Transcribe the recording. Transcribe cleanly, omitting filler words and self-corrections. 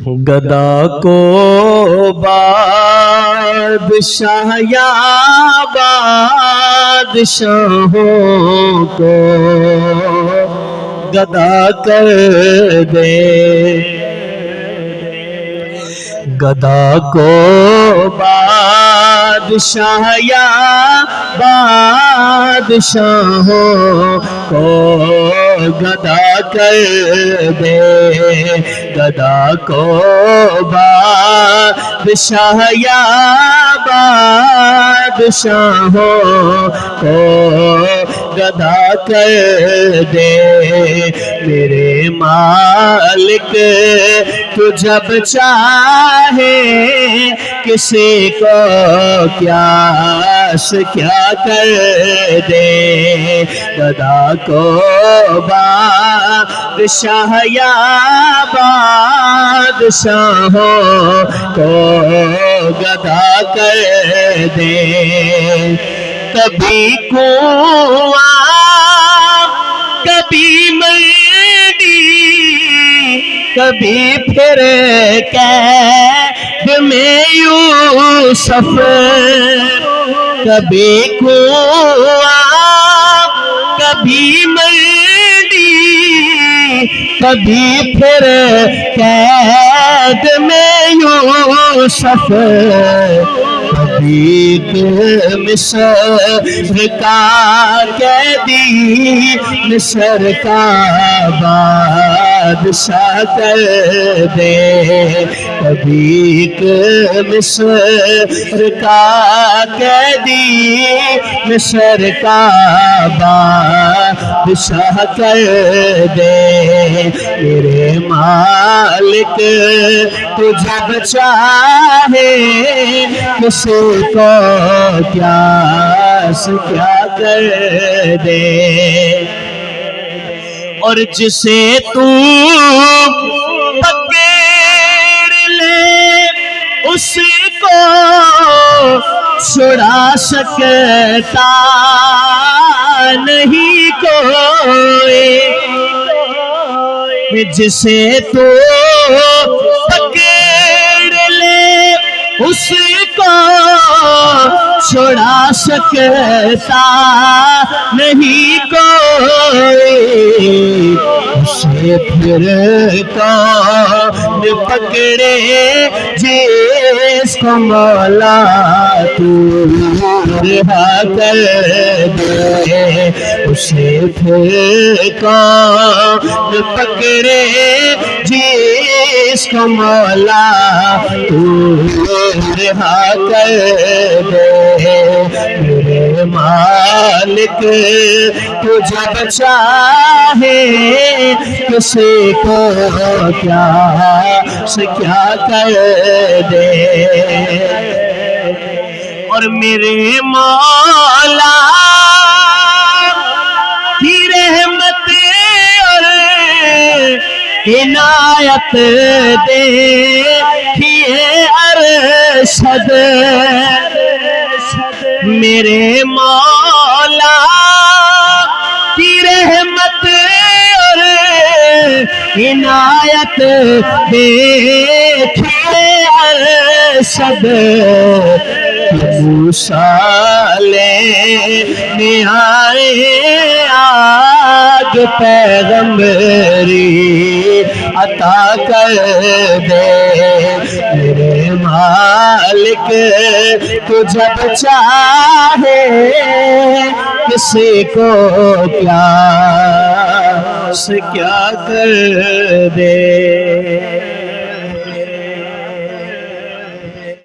گدا کو بادشاہ یا بادشاہوں کو گدا کر دے، گدا کو بادشاہ یا بادشاہوں کو گدا کر دے، گدا کو بادشاہ یا بادشاہوں کو گدا کر دے۔ میرے مالک تو جب چاہے کسی کو کیا سے کیا کر دے، گدا کو بادشاہ یا بادشاہوں کو گدا کر دے۔ کبھی کنواں کبھی منڈی، کبھی پھر قید میں یوسف، کبھی کنواں کبھی منڈی، کبھی پھر قید میں یوسف، کبھی مصر کا قیدی مصر کا بادشاہ کر دے، کبھی مصر کا قیدی مصر کا بادشاہ کر دے۔ میرے مالک تو جب چاہے کسی کو کیا سے کیا کر دے، اور جسے تو پکڑ لے اس کو چھڑا سکتا نہیں کوئی، جسے تو پکڑ لے اس کو چھڑا سکتا نہیں کوئی، اسے پھر کون پکڑے جس کو مولا تو رہا کر دے، اسے پھر کون پکڑے جس کو مولا تو رہا کر دے۔ میرے مالک تو جب چاہے کسی کو کیا سے کیا کر دے، اور میرے مولا کی رحمت اور عنایت دیکھیے ارشد، میرے مولا کی رحمت اور عنایت دیکھیے ارشد، موسیٰ لینے آئے آگ پیغمبری عطا کر دے۔ میرے مالک تو جب چاہے کسی کو کیا سے کیا کر دے۔